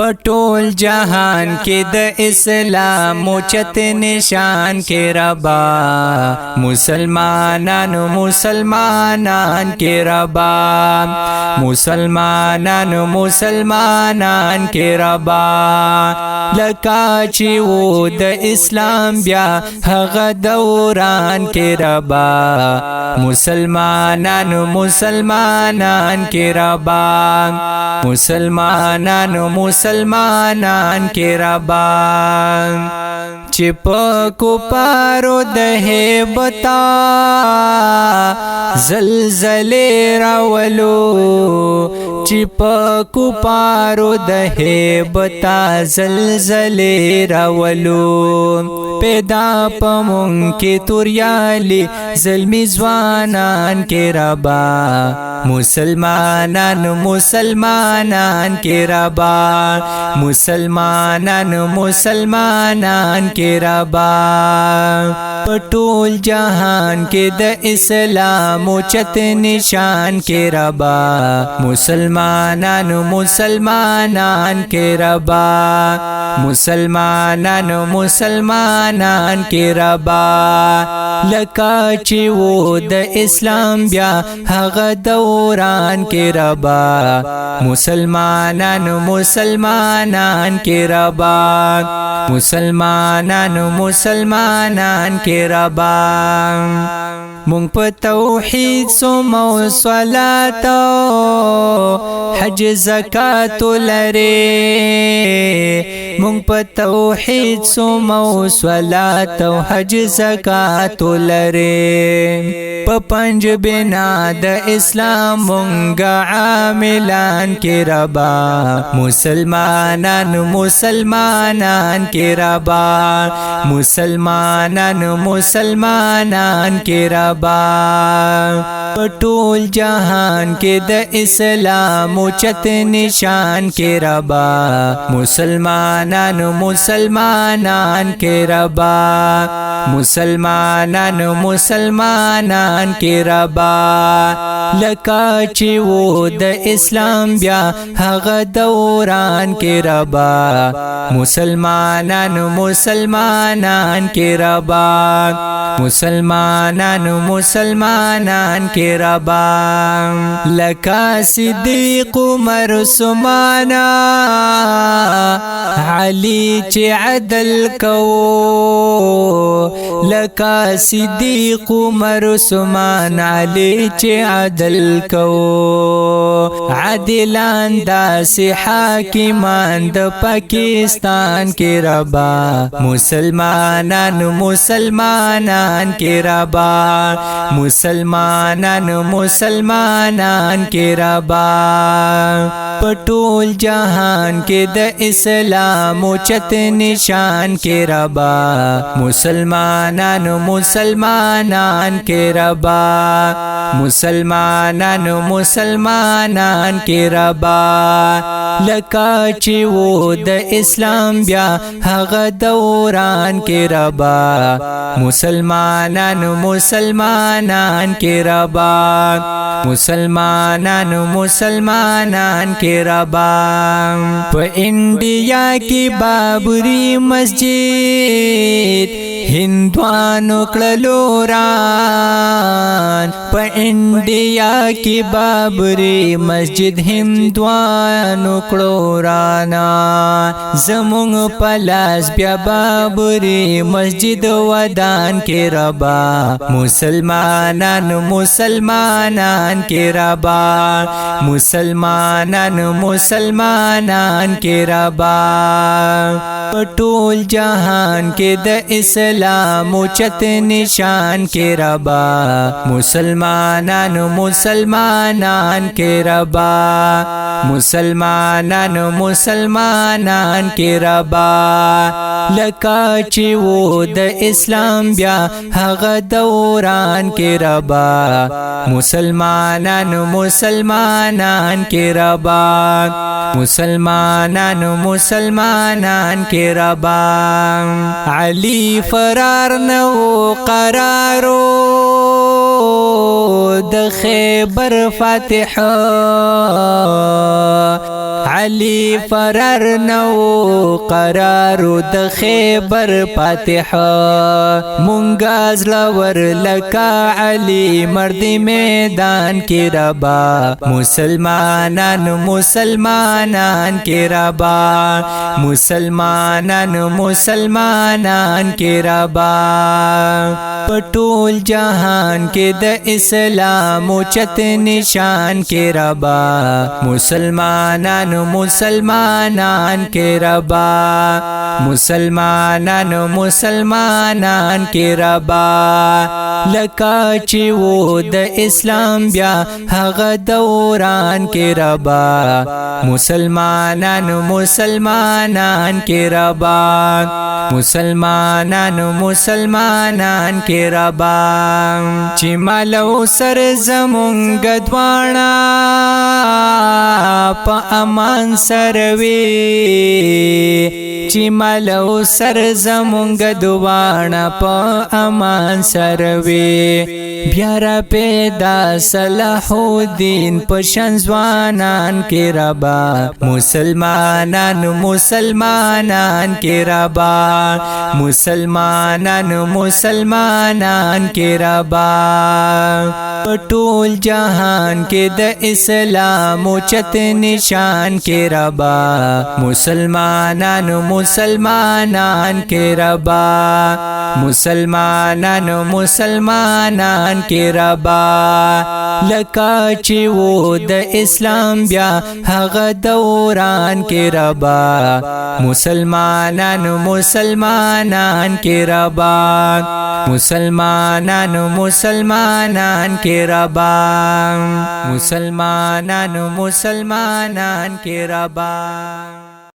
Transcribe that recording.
پټول جهان کې د اسلام اوچت نشان کې ربا مسلمانانو کې ربا مسلمانان کې ربا لکه چې و د اسلام بیا هغه دوران کې ربا مسلمانان کې ربا مسلمانان کې ربا چې په کفارو د هیبتا زلزلې راولو چې په کفارو د هیبتا زلزلې راولو پیدا پمون کې توریالي ظلمي ځوانان کې ربا مسلمانان کې ربا مسلمانان کې ربا پټول جهان کې د اسلام اوچت نشان کې ربا مسلمانان کې ربا مسلمانان کې ربا لکه چې و د اسلام بیا هغه دوران کې ربا مسلمانان کې ربا مسلمانان کې ربا مونږ په توحید سمو صلات حج زکات لري مونږ په توحید سمو صلات حج زکات لري په پنځ بنا د اسلام مونږ عاملان کې ربا مسلمانان کې ربا مسلمانان کې ربا پټول جهان کې د اسلام اوچت نشان کې ربا مسلمانان کې ربا مسلمانان کې ربا لکه چې و د اسلام بیا هغه دوران کې ربا مسلمانان کې ربا مسلمانان کې ربا لکه صدیق عمر عثمان علی چې عدل کو لکه صدیق عمر عثمان علی چې عدل کو عادلان داسې حاکمان د پاکستان کې ربا مسلمانان کې ربا مسلمانان کې ربا پټول جهان کې د اسلام اوچت نشان کې ربا مسلمانان کې ربا مسلمانان کې ربا لکه چې و د اسلام بیا هغه دوران کې ربا مسلمانان کې ربا مسلمانان کې ربا په انډیا کې بابری مسجد هندوانو کړلو ران په انډیا کې بابری مسجد هندوانو کړلو رانا زمونږ پلاس بیا بابری مسجد ودان کې ربا مسلمانان کې ربا مسلمانان کې ربا پټول جهان کې د اسلام اوچت نشان کې ربا مسلمانان کې ربا مسلمانان کې ربا لکه چې و د اسلام بیا هغه دوران کې ربا مسلمانان کې ربا مسلمانان کې ربا علی فرار نو قرارو د خیبر فاتح علی فرار نو قرارو د خیبر فاتح مونگاز لور لکا علی مرد میدان کی ربا مسلمانان مسلمانان کی ربا مسلمانان مسلمانان کی ربا پټول جهان کې د اسلام چت نشان کې ربا مسلمانان مسلمانان کې ربا مسلمانان مسلمانان کې ربا لکه چې و د اسلام بیا هغه دوران کې ربا مسلمانان مسلمانان کې ربا مسلمانان مسلمانان کې ربا چې مالو سر زمونږ دواړه په امان سروي چې مالو سر زمونږ دواړه په امان سروي بیا را پیدا صلاح الدین په شان ځوانان کې ربا مسلمانان مسلمانان کې ربا مسلمانان مسلمانان کې ربا ټول جهان کې د اسلام چت نشان کې ربا مسلمانان مسلمانان کې ربا مسلمانان مسلمانان کې ربا لکه چې و د اسلام بیا هغه دوران کې ربا مسلمانان مسلمانان کې ربا مسلمانان مسلمانان کې ربا مسلمانان مسلمانان کې ربا